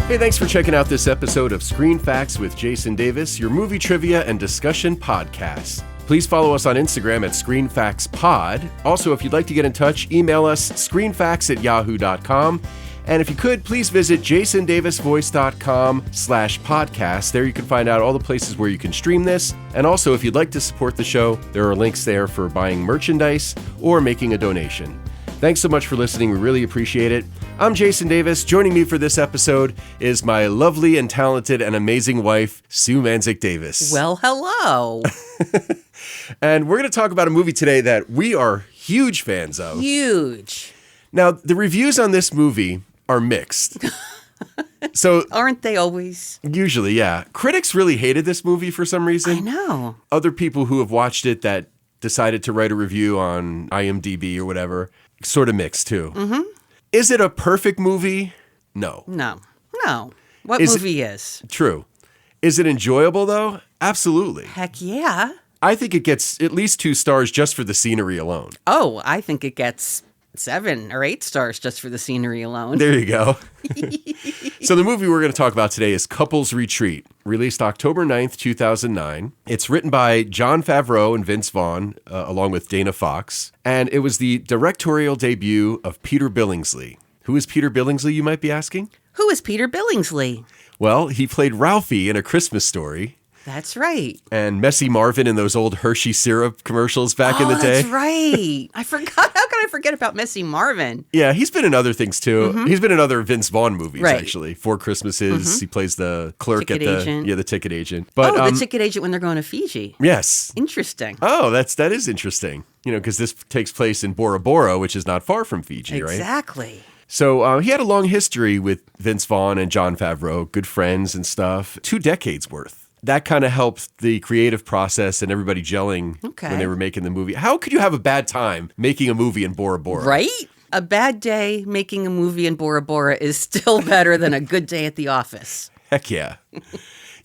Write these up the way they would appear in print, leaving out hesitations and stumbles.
Hey, thanks for checking out this episode of Screen Facts with Jason Davis, your movie trivia and discussion podcast. Please follow us on Instagram at ScreenFactsPod. Also, if you'd like to get in touch, email us screenfacts@yahoo.com. And if you could, please visit jasondavisvoice.com/podcast. There you can find out all the places where you can stream this. And also, if you'd like to support the show, there are links there for buying merchandise or making a donation. Thanks so much for listening. We really appreciate it. I'm Jason Davis. Joining me for this episode is my lovely and talented and amazing wife, Sue Mandzik Davis. Well, hello. And we're going to talk about a movie today that we are huge fans of. Huge. Now, the reviews on this movie are mixed. So, aren't they always? Usually, yeah. Critics really hated this movie for some reason. I know. Other people who have watched it that decided to write a review on IMDb or whatever, sort of mixed too. Mm-hmm. Is it a perfect movie? No. No. What movie is? True. Is it enjoyable though? Absolutely. Heck yeah. I think it gets at least 2 stars just for the scenery alone. Oh, I think it gets 7 or 8 stars just for the scenery alone. There you go. So the movie we're going to talk about today is Couples Retreat, released October 9th, 2009. It's written by Jon Favreau and Vince Vaughn, along with Dana Fox. And it was the directorial debut of Peter Billingsley. Who is Peter Billingsley, you might be asking? Who is Peter Billingsley? Well, he played Ralphie in A Christmas Story. That's right. And Messy Marvin in those old Hershey syrup commercials back in the day. That's right. I forgot. How could I forget about Messy Marvin? Yeah, he's been in other things too. Mm-hmm. He's been in other Vince Vaughn movies, right. Actually. 4 Christmases. Mm-hmm. He plays the clerk ticket at the agent. Yeah, the ticket agent. But the ticket agent when they're going to Fiji. Yes. Interesting. Oh, that is interesting. You know, because this takes place in Bora Bora, which is not far from Fiji, right? Exactly. So he had a long history with Vince Vaughn and Jon Favreau, good friends and stuff. 2 decades worth. That kind of helped the creative process and everybody gelling when they were making the movie. How could you have a bad time making a movie in Bora Bora? Right? A bad day making a movie in Bora Bora is still better than a good day at the office. Heck yeah.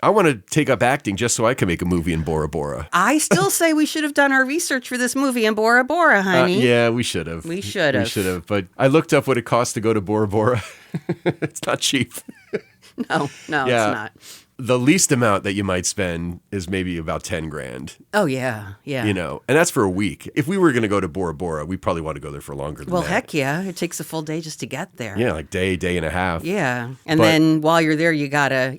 I want to take up acting just so I can make a movie in Bora Bora. I still say we should have done our research for this movie in Bora Bora, honey. Yeah, we should have. We should have. But I looked up what it costs to go to Bora Bora. It's not cheap. No, it's not. The least amount that you might spend is maybe about 10 grand. Oh, yeah. You know, and that's for a week. If we were going to go to Bora Bora, we probably want to go there for longer than that. Well, heck yeah. It takes a full day just to get there. Yeah, like day and a half. Yeah. And then while you're there,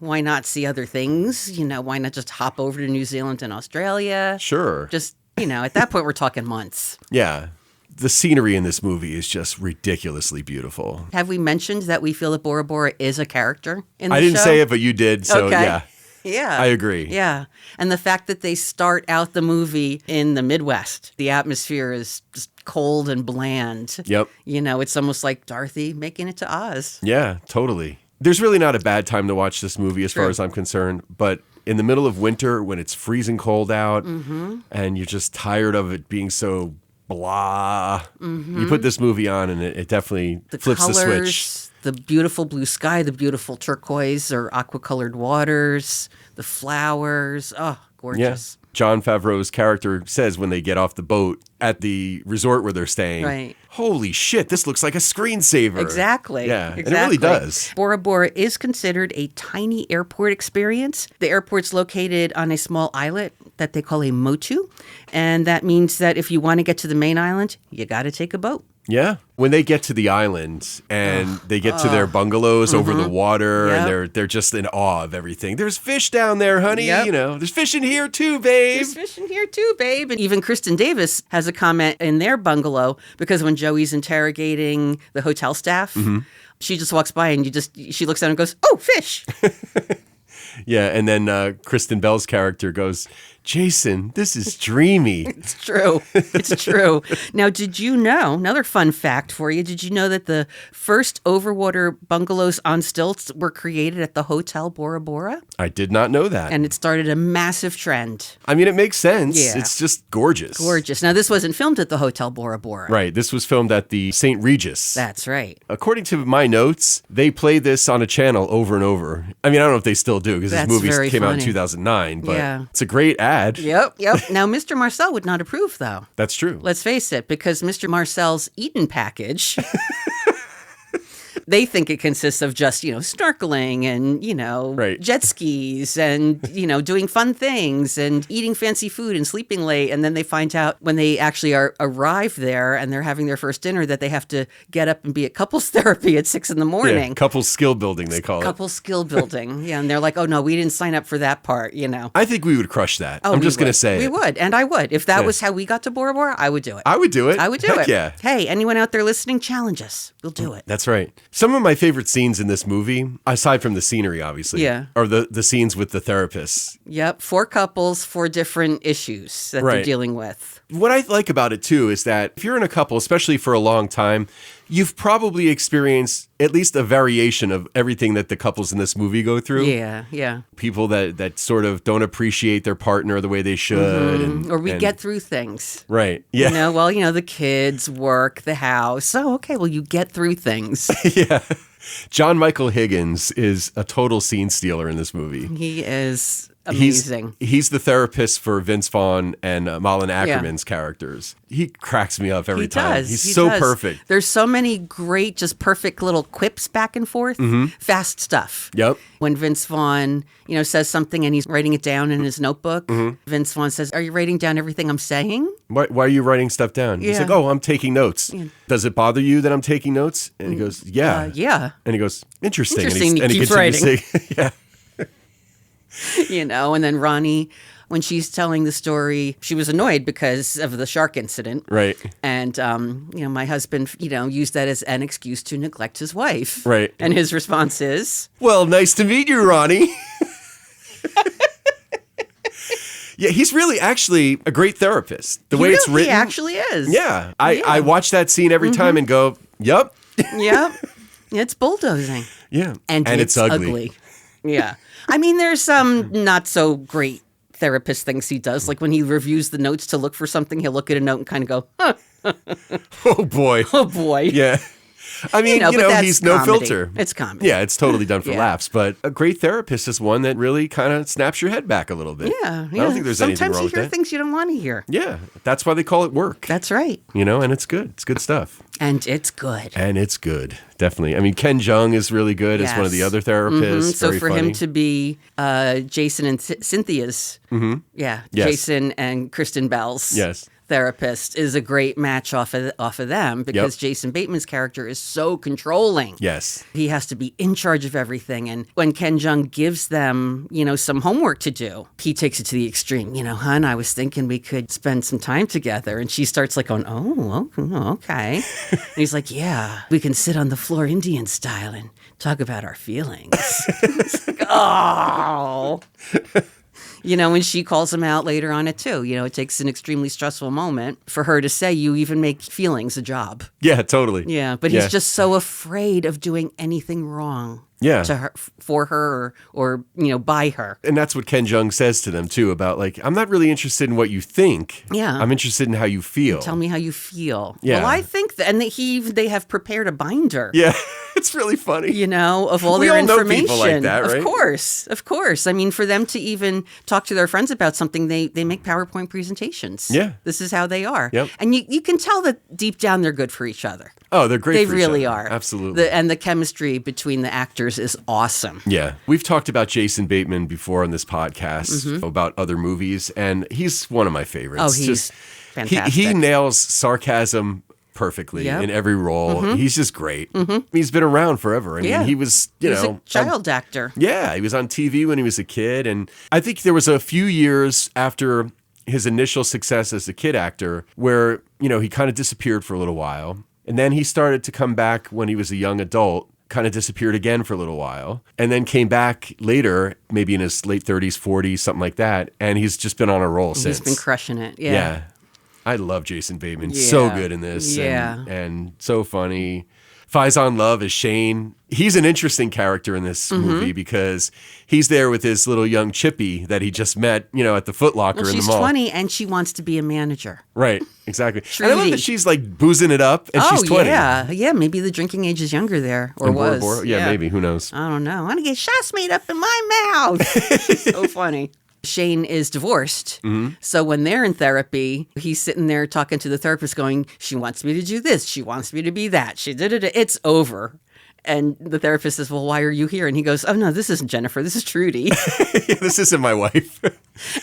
why not see other things? You know, why not just hop over to New Zealand and Australia? Sure. Just, at that point, we're talking months. Yeah. The scenery in this movie is just ridiculously beautiful. Have we mentioned that we feel that Bora Bora is a character in the show? I didn't say it, but you did, so okay. Yeah. Yeah. I agree. Yeah. And the fact that they start out the movie in the Midwest, the atmosphere is just cold and bland. Yep. It's almost like Dorothy making it to Oz. Yeah, totally. There's really not a bad time to watch this movie as far as I'm concerned, but in the middle of winter when it's freezing cold out and you're just tired of it being so blah. Mm-hmm. You put this movie on and it definitely flips the switch. The beautiful blue sky, the beautiful turquoise or aqua-colored waters, the flowers. Oh, gorgeous. Yeah. Jon Favreau's character says when they get off the boat at the resort where they're staying, right. Holy shit, this looks like a screensaver. Exactly. Yeah, exactly. And it really does. Bora Bora is considered a tiny airport experience. The airport's located on a small islet that they call a motu, and that means that if you want to get to the main island, you got to take a boat. Yeah. When they get to the island and they get to their bungalows over the water and they're just in awe of everything. There's fish down there, honey. Yep. There's fish in here too, babe. There's fish in here too, babe. And even Kristen Davis has a comment in their bungalow because when Joey's interrogating the hotel staff, she just walks by and she looks down and goes, "Oh, fish." Yeah, and then Kristen Bell's character goes, "Jason, this is dreamy." It's true. It's true. Now, did you know, another fun fact for you, did you know that the first overwater bungalows on stilts were created at the Hotel Bora Bora? I did not know that. And it started a massive trend. I mean, it makes sense. Yeah. It's just gorgeous. Gorgeous. Now, this wasn't filmed at the Hotel Bora Bora. Right. This was filmed at the St. Regis. That's right. According to my notes, they played this on a channel over and over. I mean, I don't know if they still do because this movie came out in 2009, but it's a great ad. Yep. Now, Mr. Marcel would not approve, though. That's true. Let's face it, because Mr. Marcel's Eaton package They think it consists of just, snorkeling and, Right. jet skis and, doing fun things and eating fancy food and sleeping late. And then they find out when they actually arrive there and they're having their first dinner that they have to get up and be at couples therapy at 6 a.m. Yeah, couple skill building, they call it. Couple skill building. Yeah. And they're like, oh, no, we didn't sign up for that part, I think we would crush that. Oh, I'm just going to say we it. would. And I would. If that was how we got to Bora Bora, I would do it. I would do it. I would do Heck it. Yeah. Hey, anyone out there listening, challenge us. We'll do it. That's right. Some of my favorite scenes in this movie, aside from the scenery, obviously, are the scenes with the therapists. Yep. 4 couples, 4 different issues that they're dealing with. What I like about it, too, is that if you're in a couple, especially for a long time, you've probably experienced at least a variation of everything that the couples in this movie go through. Yeah, yeah. People that sort of don't appreciate their partner the way they should. Or we get through things. Right. Yeah. The kids, work, the house. Oh, okay. Well, you get through things. Yeah. John Michael Higgins is a total scene stealer in this movie. He is amazing. He's the therapist for Vince Vaughn and Malin Ackerman's characters. He cracks me up every time. He's so perfect. There's so many great, just perfect little quips back and forth. Fast stuff. Yep. When Vince Vaughn, says something and he's writing it down in his notebook, Vince Vaughn says, "Are you writing down everything I'm saying?" Why are you writing stuff down? He's like, "Oh, I'm taking notes." Yeah. Does it bother you that I'm taking notes? And he goes, "Yeah." Yeah. And he goes, "Interesting." And he keeps writing. Yeah. And then Ronnie, when she's telling the story, she was annoyed because of the shark incident. Right. And, my husband, used that as an excuse to neglect his wife. Right. And his response is, "Well, nice to meet you, Ronnie." Yeah, he's really actually a great therapist. The way it's written. He actually is. Yeah. I watch that scene every time and go, "Yep." Yep. It's bulldozing. Yeah. And it's ugly. Yeah. I mean, there's some not so great therapist things he does. Like when he reviews the notes to look for something, he'll look at a note and kind of go, huh. Oh, boy. Oh, boy. Yeah. I mean, he's no filter. It's comedy. Yeah, it's totally done for laughs. But a great therapist is one that really kind of snaps your head back a little bit. Yeah. I don't think there's anything wrong with that. Sometimes you hear things you don't want to hear. Yeah. That's why they call it work. That's right. And it's good. It's good stuff. And it's good. Definitely. I mean, Ken Jeong is really good as one of the other therapists. So Very for funny. him to be Jason and Cynthia's, Jason and Kristen Bell's therapist is a great match off of them because Jason Bateman's character is so controlling. Yes. He has to be in charge of everything. And when Ken Jeong gives them, some homework to do, he takes it to the extreme. Hun, I was thinking we could spend some time together. And she starts like going, oh, okay. And he's like, yeah, we can sit on the floor Indian style and talk about our feelings. It's like, oh. When she calls him out later on it too, it takes an extremely stressful moment for her to say, you even make feelings a job. Yeah, totally. Yeah, but he's just so afraid of doing anything wrong. Yeah. To her, for her or by her. And that's what Ken Jeong says to them too about I'm not really interested in what you think. Yeah. I'm interested in how you feel. Tell me how you feel. Yeah. Well, I think that, and they have prepared a binder. Yeah. It's really funny. Of all we their all know information. people like that, right? Of course. I mean, for them to even talk to their friends about something, they make PowerPoint presentations. Yeah. This is how they are. Yep. And you can tell that deep down they're good for each other. Oh, they're great They for each really other. are. Absolutely. And the chemistry between the actors is awesome. Yeah. We've talked about Jason Bateman before on this podcast about other movies, and he's one of my favorites. Oh, he's fantastic. He nails sarcasm perfectly in every role. He's just great. He's been around forever. I mean, he was, he was a child actor. Yeah, he was on TV when he was a kid, and I think there was a few years after his initial success as a kid actor where, he kind of disappeared for a little while. And then he started to come back when he was a young adult, kind of disappeared again for a little while, and then came back later, maybe in his late 30s, 40s, something like that. And he's just been on a roll since. He's been crushing it. Yeah. I love Jason Bateman. So good in this. Yeah. And so funny. Faison Love as Shane. He's an interesting character in this movie because he's there with his little young chippy that he just met, at the Foot Locker in the mall. She's 20 and she wants to be a manager. Right, exactly. And I love that she's boozing it up and she's 20. Yeah, maybe the drinking age is younger there or was. Bora Bora? Yeah, maybe. Who knows? I don't know. I want to get shots made up in my mouth. So funny. Shane is divorced. So when they're in therapy, he's sitting there talking to the therapist going, she wants me to do this. She wants me to be that. She did it. It's over. And the therapist says, well, why are you here? And he goes, oh, no, this isn't Jennifer. This is Trudy. This isn't my wife.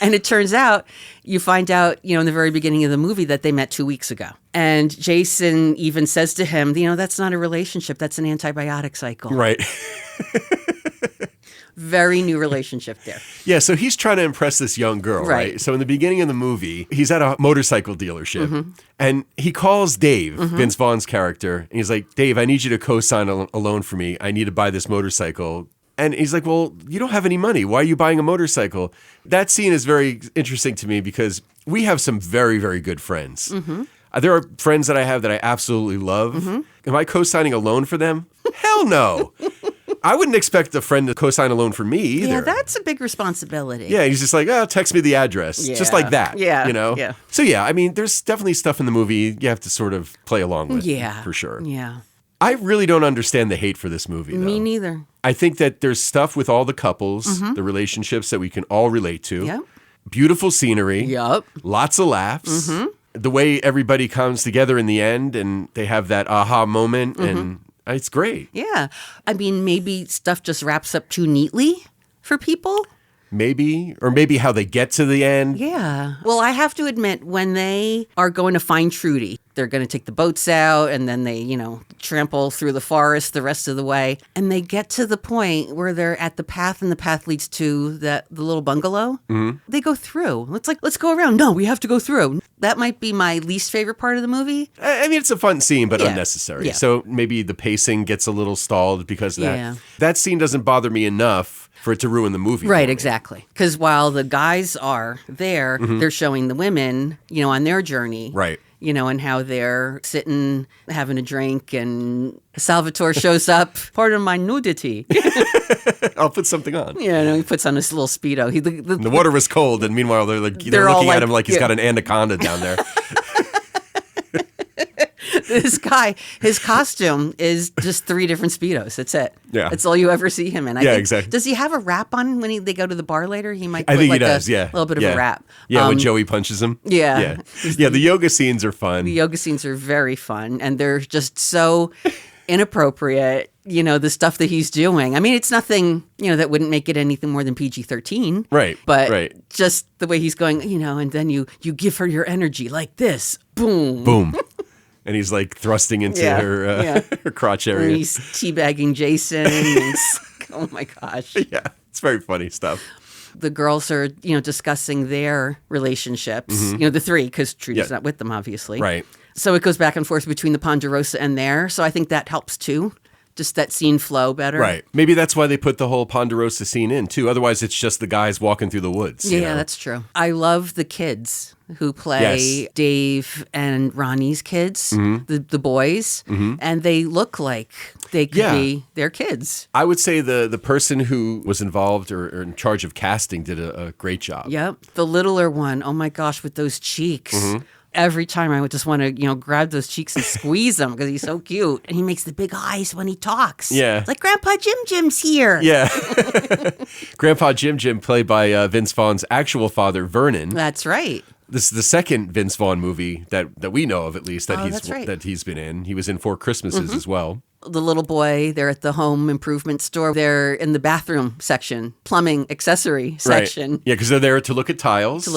And it turns out, you find out, in the very beginning of the movie that they met 2 weeks ago. And Jason even says to him, that's not a relationship. That's an antibiotic cycle. Right. Very new relationship there. Yeah, so he's trying to impress this young girl, right? So in the beginning of the movie, he's at a motorcycle dealership, and he calls Dave, Vince Vaughn's character, and he's like, Dave, I need you to co-sign a loan for me. I need to buy this motorcycle. And he's like, well, you don't have any money. Why are you buying a motorcycle? That scene is very interesting to me because we have some very, very good friends. There are friends that I have that I absolutely love. Am I co-signing a loan for them? Hell no. I wouldn't expect a friend to co-sign a loan for me either. Yeah, that's a big responsibility. Yeah, he's just like, text me the address. Just like that. Yeah. Yeah. So yeah, I mean, there's definitely stuff in the movie you have to sort of play along with. Yeah. For sure. Yeah. I really don't understand the hate for this movie, though. Me neither. I think that there's stuff with all the couples, the relationships that we can all relate to. Yep. Beautiful scenery. Yep. Lots of laughs. The way everybody comes together in the end and they have that aha moment and it's great. Yeah. I mean, maybe stuff just wraps up too neatly for people. Maybe. Or maybe how they get to the end. Yeah. Well, I have to admit, when they are going to find Trudy, they're going to take the boats out and then they, trample through the forest the rest of the way. And they get to the point where they're at the path and the path leads to the little bungalow. They go through. It's like, let's go around. No, we have to go through. That might be my least favorite part of the movie. I mean, it's a fun scene, but unnecessary. Yeah. So maybe the pacing gets a little stalled because of that. Yeah. That scene doesn't bother me enough for it to ruin the movie. Right, exactly. Because while the guys are there, they're showing the women, on their journey. Right. And how they're sitting, having a drink, and Salvatore shows up. Pardon my nudity. I'll put something on. He puts on this little Speedo. The water was cold, and meanwhile, they're looking at him like he's got an anaconda down there. This guy, his costume is just 3 different Speedos. That's it. Yeah. That's all you ever see him in. I think, exactly. Does he have a wrap on when they go to the bar later? He might put I think like he does, a little bit of a wrap. Yeah, when Joey punches him. Yeah. Yeah, the yoga scenes are fun. The yoga scenes are very fun, and they're just so inappropriate, the stuff that he's doing. I mean, it's nothing, that wouldn't make it anything more than PG-13. Right. But just the way he's going, and then you give her your energy like this. Boom. Boom. And he's like thrusting into her crotch area. And he's teabagging Jason. Oh my gosh. Yeah, it's very funny stuff. The girls are, discussing their relationships, the 3, because Trudy's not with them, obviously. Right. So it goes back and forth between the Ponderosa and there. So I think that helps too. Just that scene flow better. Right. Maybe that's why they put the whole Ponderosa scene in too. Otherwise, it's just the guys walking through the woods. Yeah, that's true. I love the kids who play Dave and Ronnie's kids, the boys, and they look like they could be their kids. I would say the person who was involved or in charge of casting did a great job. Yep. The littler one, oh my gosh, with those cheeks. Every time I would just want to, grab those cheeks and squeeze them because he's so cute. And he makes the big eyes when he talks. Yeah. It's like, Grandpa Jim's here. Yeah. Grandpa Jim, played by Vince Vaughn's actual father, Vernon. That's right. This is the second Vince Vaughn movie that we know of, at least, that that's he's been in. He was in 4 Christmases as well. The little boy, they're at the home improvement store. They're in the bathroom section, plumbing accessory section. Right. Yeah, because they're there to look at tiles.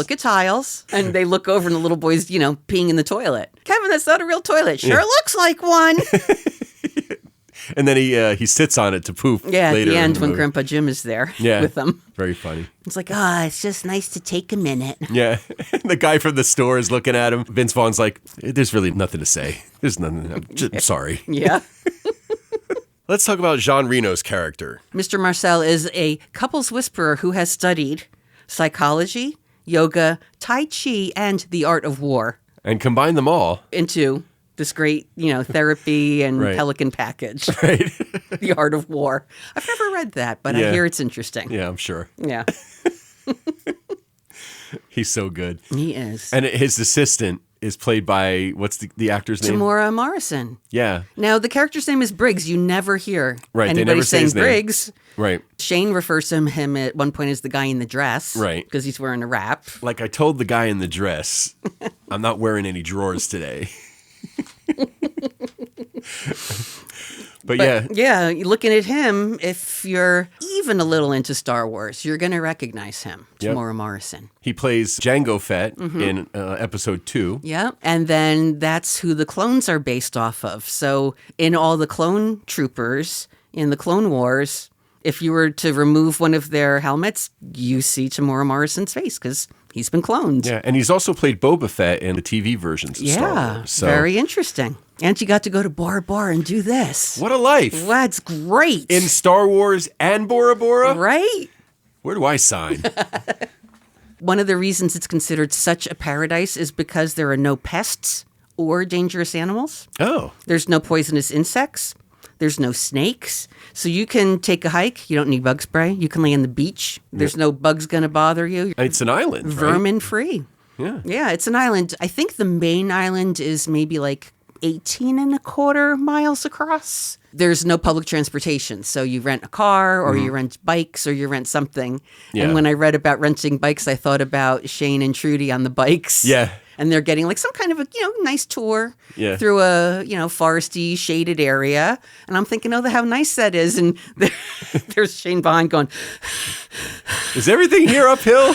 And they look over and the little boy's, peeing in the toilet. Kevin, that's not a real toilet. Sure looks like one. And then he sits on it to poop later. Yeah, at the end when Grandpa Jim is there with them. Very funny. It's like, it's just nice to take a minute. Yeah. The guy from the store is looking at him. Vince Vaughn's like, there's really nothing to say. There's nothing. I'm sorry. Yeah. Let's talk about Jean Reno's character. Mr. Marcel is a couples whisperer who has studied psychology, yoga, Tai Chi, and the art of war. And combine them all into this great, therapy and Pelican package. Right. The art of war. I've never read that, but I hear it's interesting. Yeah, I'm sure. Yeah. He's so good. He is. And his assistant is played by, what's the actor's name? Tamora Morrison. Yeah. Now, the character's name is Briggs. You never hear anybody they never say saying his name. Briggs. Right. Shane refers to him at one point as the guy in the dress. Right. Because he's wearing a wrap. Like I told the guy in the dress, I'm not wearing any drawers today. But yeah. Yeah, looking at him, if you're even a little into Star Wars, you're going to recognize him, Yep. Tamora Morrison. He plays Jango Fett in episode 2. Yeah, and then that's who the clones are based off of. So in all the clone troopers in the Clone Wars, if you were to remove one of their helmets, you see Tamora Morrison's face because he's been cloned. Yeah, and he's also played Boba Fett in the TV versions of Star Wars. So very interesting. And you got to go to Bora Bora and do this. what a life. That's great. In Star Wars and Bora Bora? Right? Where do I sign? One of the reasons it's considered such a paradise is because there are no pests or dangerous animals. Oh, There's no poisonous insects. There's no snakes. So you can take a hike. You don't need bug spray. You can lay on the beach. There's no bugs going to bother you. it's an island, right? Vermin free. Yeah. Yeah, it's an island. I think the main island is maybe like 18 and a quarter miles across. There's no public transportation. So you rent a car or you rent bikes or you rent something. Yeah. And when I read about renting bikes, I thought about Shane and Trudy on the bikes. Yeah. And they're getting like some kind of a, nice tour Yeah. through a, foresty, shaded area. And I'm thinking, oh, how nice that is. And there's Shane behind going, Is everything here uphill?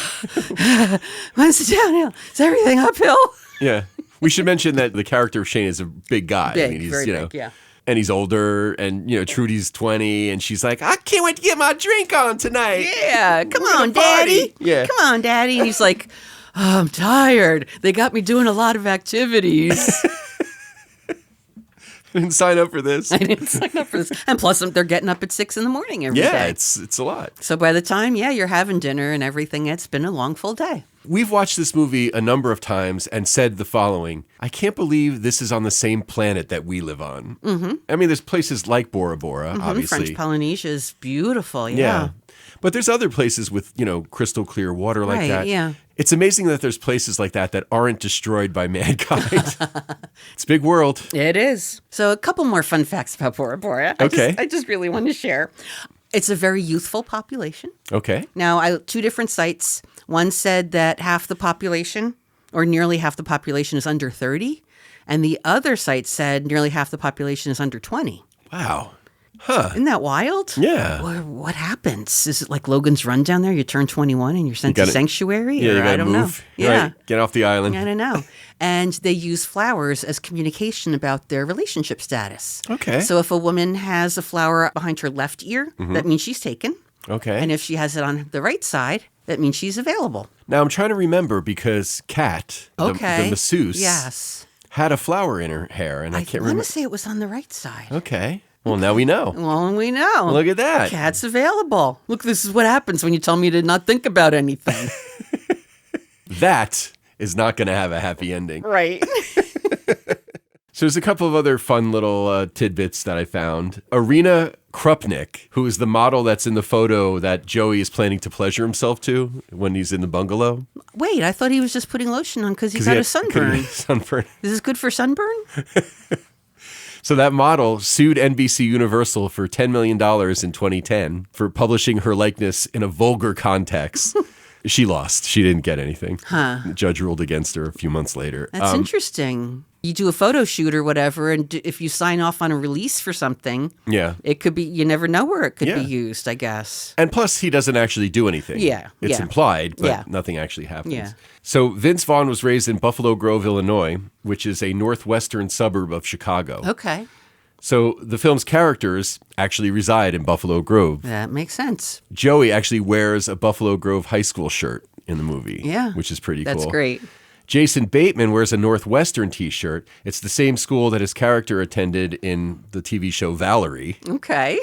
when's it downhill? Is everything uphill? Yeah. We should mention that the character of Shane is a big guy. Big, he's, very big, yeah. And he's older, and, Trudy's 20, and she's like, I can't wait to get my drink on tonight. Yeah, come We're gonna on, party. Daddy. Yeah. Come on, Daddy. And he's like, oh, I'm tired. They got me doing a lot of activities. I didn't sign up for this. I didn't sign up for this. And plus, they're getting up at 6 in the morning every day. Yeah, it's a lot. So by the time, you're having dinner and everything, it's been a long, full day. We've watched this movie a number of times and said the following: I can't believe this is on the same planet that we live on. Mm-hmm. I mean, there's places like Bora Bora, obviously. French Polynesia is beautiful, Yeah. But there's other places with, crystal clear water like Right, that. yeah. It's amazing that there's places like that aren't destroyed by mankind. It's a big world. It is. So a couple more fun facts about Bora Bora. Okay. I just really want to share. It's a very youthful population. Okay. Now, two different sites. One said that half the population, or nearly half the population, is under 30. And the other site said nearly half the population is under 20. Wow. Huh. Isn't that wild? Yeah. What happens? Is it like Logan's Run down there? You turn 21 and you're sent to sanctuary? Yeah, you or gotta I don't move. know. Yeah. Right. Get off the island. I don't know. And they use flowers as communication about their relationship status. Okay. So if a woman has a flower behind her left ear, that means she's taken. Okay. And if she has it on the right side, that means she's available. Now, I'm trying to remember because Kat, the masseuse, Yes. had a flower in her hair, and I can't want remember. to say it was on the right side. Okay. Well, now we know. Well, we know. Look at that. Cat's available. Look, this is what happens when you tell me to not think about anything. That is not going to have a happy ending. Right. So there's a couple of other fun little tidbits that I found. Arena Krupnik, who is the model that's in the photo that Joey is planning to pleasure himself to when he's in the bungalow. Wait, I thought he was just putting lotion on because he got a sunburn. Sunburn. Is this good for sunburn? So that model sued NBC Universal for $10 million in 2010 for publishing her likeness in a vulgar context. She lost. She didn't get anything. Huh. The judge ruled against her a few months later. That's interesting. You do a photo shoot or whatever, and if you sign off on a release for something, Yeah. it could be, you never know where it could Yeah. be used, I guess. And plus, he doesn't actually do anything. Yeah, It's yeah. implied, but Yeah. nothing actually happens. Yeah. So Vince Vaughn was raised in Buffalo Grove, Illinois, which is a northwestern suburb of Chicago. Okay. So the film's characters actually reside in Buffalo Grove. That makes sense. Joey actually wears a Buffalo Grove high school shirt in the movie. Yeah. Which is pretty cool. That's great. Jason Bateman wears a Northwestern t-shirt. It's the same school that his character attended in the TV show Valerie. Okay.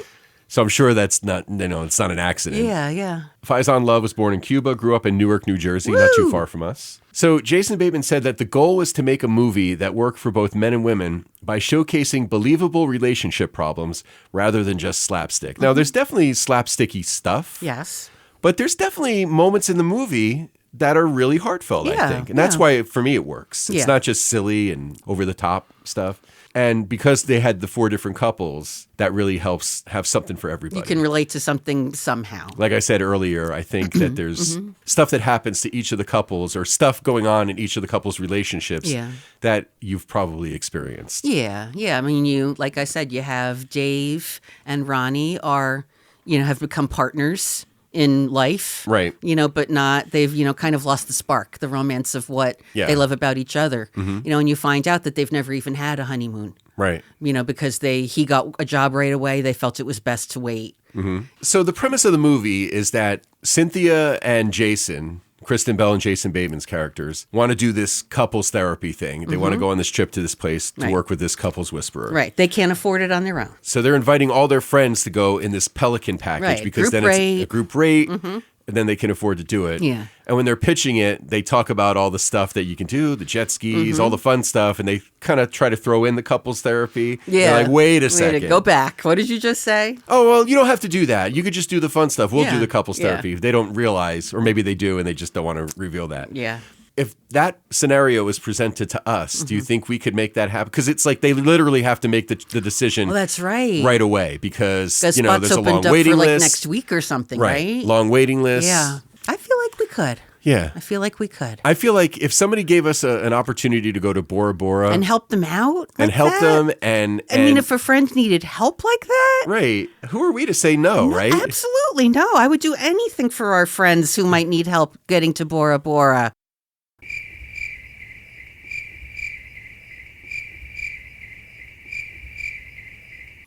So I'm sure that's not, it's not an accident. Yeah, yeah. Faizon Love was born in Cuba, grew up in Newark, New Jersey, not too far from us. So Jason Bateman said that the goal was to make a movie that worked for both men and women by showcasing believable relationship problems rather than just slapstick. Now, there's definitely slapsticky stuff. Yes. But there's definitely moments in the movie that are really heartfelt, I Yeah, think. And that's yeah. why, for me, it works. It's Yeah. not just silly and over-the-top stuff. And because they had the 4 different couples, that really helps have something for everybody. You can relate to something somehow. Like I said earlier, I think that there's stuff that happens to each of the couples or stuff going on in each of the couples' relationships that you've probably experienced. Yeah. I mean, like I said, you have Dave and Ronnie have become partners in life. Right. But they've, kind of lost the spark, the romance of what they love about each other. And you find out that they've never even had a honeymoon. Right. Because he got a job right away. They felt it was best to wait. So the premise of the movie is that Cynthia and Jason, Kristen Bell and Jason Bateman's characters, want to do this couples therapy thing. They want to go on this trip to this place to work with this couples whisperer. Right. They can't afford it on their own. So they're inviting all their friends to go in this Pelican package because then it's a group rate. And then they can afford to do it. Yeah. And when they're pitching it, they talk about all the stuff that you can do, the jet skis, all the fun stuff, and they kind of try to throw in the couples therapy. Yeah. They're like, wait a second. Go back. What did you just say? Oh, well, you don't have to do that. You could just do the fun stuff. We'll do the couples therapy. They don't realize, or maybe they do, and they just don't want to reveal that. Yeah. If that scenario was presented to us, do you think we could make that happen? Because it's like they literally have to make the decision that's right. right away because, there's a spots long opened up waiting for list. next week or something, right? Long waiting list. Yeah. I feel like we could. Yeah. I feel like we could. I feel like if somebody gave us an opportunity to go to Bora Bora and help them out and help them and I mean, if a friend needed help like that. Right. Who are we to say no, right? Absolutely no. I would do anything for our friends who might need help getting to Bora Bora.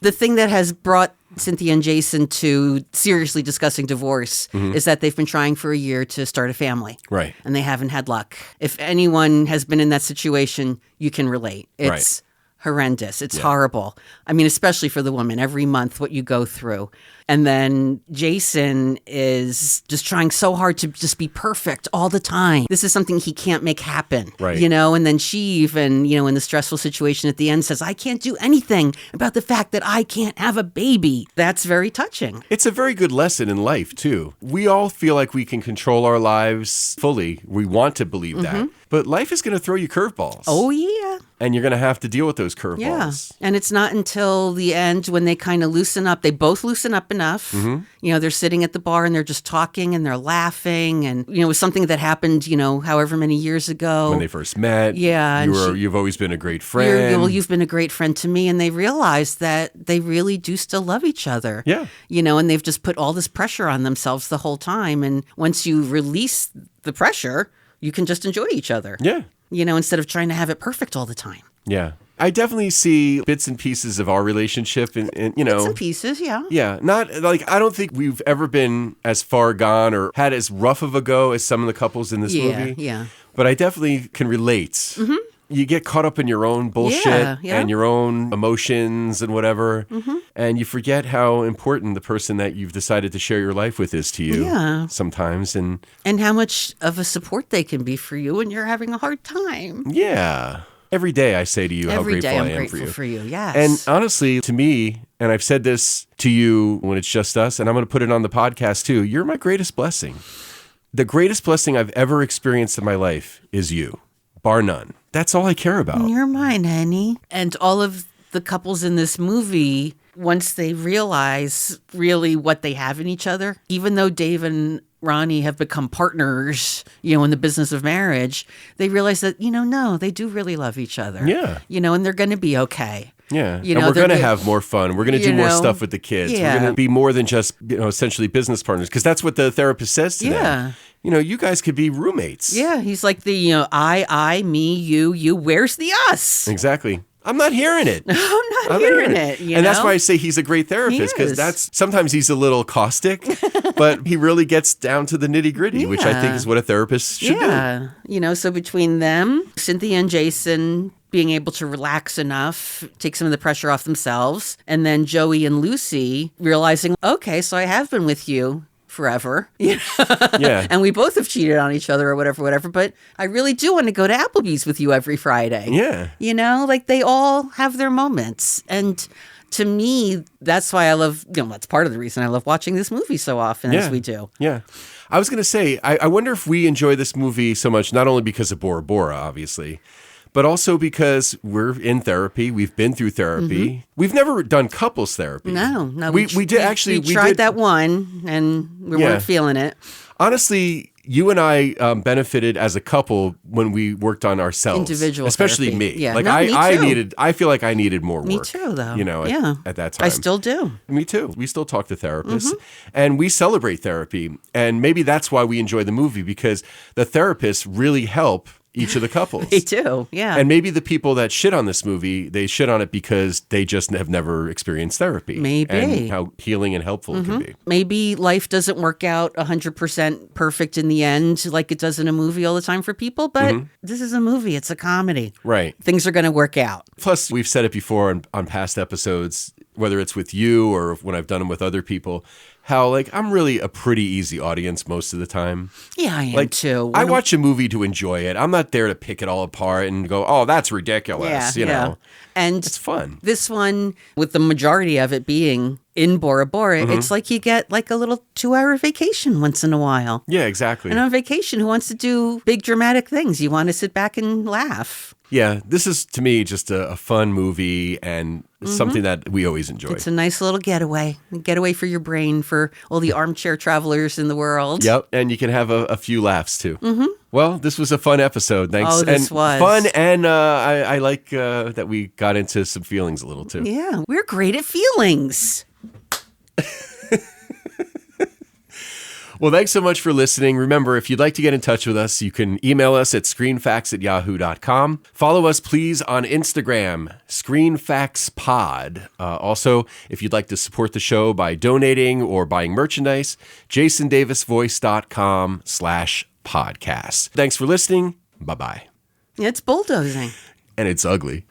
The thing that has brought Cynthia and Jason to seriously discussing divorce is that they've been trying for a year to start a family. Right. And they haven't had luck. If anyone has been in that situation, you can relate. It's horrendous. It's horrible. I mean, especially for the woman, every month what you go through. And then Jason is just trying so hard to just be perfect all the time. This is something he can't make happen. Right. And then she even, in the stressful situation at the end says, I can't do anything about the fact that I can't have a baby. That's very touching. It's a very good lesson in life, too. We all feel like we can control our lives fully. We want to believe that. But life is going to throw you curveballs. Oh, yeah. And you're going to have to deal with those curveballs. Yeah. And it's not until the end when they kind of loosen up. They both loosen up enough. They're sitting at the bar and they're just talking and they're laughing. And, it was something that happened, however many years ago. When they first met. Yeah. You've always been a great friend. You've been a great friend to me. And they realize that they really do still love each other. Yeah. And they've just put all this pressure on themselves the whole time. And once you release the pressure, you can just enjoy each other. Yeah. Instead of trying to have it perfect all the time. Yeah. I definitely see bits and pieces of our relationship and Bits and pieces, yeah. Yeah. Not like, I don't think we've ever been as far gone or had as rough of a go as some of the couples in this movie. Yeah. But I definitely can relate. You get caught up in your own bullshit and your own emotions and whatever. And you forget how important the person that you've decided to share your life with is to you sometimes. And how much of a support they can be for you when you're having a hard time. Yeah. Every day I say to you how grateful I am grateful for you. Yes. And honestly, to me, and I've said this to you when it's just us, and I'm going to put it on the podcast too, you're my greatest blessing. The greatest blessing I've ever experienced in my life is you, bar none. That's all I care about. You're mine, honey. And all of the couples in this movie, once they realize really what they have in each other, even though Dave and Ronnie have become partners, in the business of marriage, they realize that, no, they do really love each other. Yeah. And they're going to be okay. Yeah. And we're going to have more fun. We're going to do more stuff with the kids. Yeah. We're going to be more than just, essentially business partners. Because that's what the therapist says to them. You guys could be roommates. Yeah. He's like the, I, me, you. Where's the us? Exactly. I'm not hearing it. I'm not hearing it. And that's why I say he's a great therapist, because sometimes he's a little caustic, but he really gets down to the nitty gritty, which I think is what a therapist should do. So between them, Cynthia and Jason being able to relax enough, take some of the pressure off themselves, and then Joey and Lucy realizing, okay, so I have been with you forever. Yeah. And we both have cheated on each other or whatever. But I really do want to go to Applebee's with you every Friday. Yeah. They all have their moments. And to me, that's why I love, that's part of the reason I love watching this movie so often as we do. Yeah. I was going to say, I wonder if we enjoy this movie so much, not only because of Bora Bora, obviously, but also because we're in therapy. We've been through therapy. We've never done couples therapy. No. We did actually. We tried that one, and we weren't feeling it. Honestly, you and I benefited as a couple when we worked on ourselves. Individual especially therapy. me. Yeah. Like No, me too. I feel like I needed more work. Me too, though. At that time. I still do. Me too. We still talk to therapists and we celebrate therapy. And maybe that's why we enjoy the movie, because the therapists really help each of the couples. They do, yeah. And maybe the people that shit on this movie, they shit on it because they just have never experienced therapy. Maybe. And how healing and helpful it can be. Maybe life doesn't work out 100% perfect in the end like it does in a movie all the time for people, but this is a movie. It's a comedy. Right. Things are going to work out. Plus, we've said it before on past episodes, whether it's with you or when I've done them with other people, how like I'm really a pretty easy audience most of the time. Yeah, I am too. I watch a movie to enjoy it. I'm not there to pick it all apart and go, oh, that's ridiculous. You know, and it's fun. This one, with the majority of it being in Bora Bora, it's like you get like a little 2-hour vacation once in a while. Yeah, exactly. And on vacation, who wants to do big dramatic things? You want to sit back and laugh. Yeah, this is, to me, just a fun movie and something that we always enjoy. It's a nice little getaway for your brain, for all the armchair travelers in the world. Yep, and you can have a few laughs, too. Well, this was a fun episode. Thanks. Oh, this was. Fun, and I like that we got into some feelings a little, too. Yeah, we're great at feelings. Well, thanks so much for listening. Remember, if you'd like to get in touch with us, you can email us at screenfacts@yahoo.com. Follow us, please, on Instagram, ScreenFactsPod. Also, if you'd like to support the show by donating or buying merchandise, jasondavisvoice.com/podcast. Thanks for listening. Bye-bye. It's bulldozing. And it's ugly.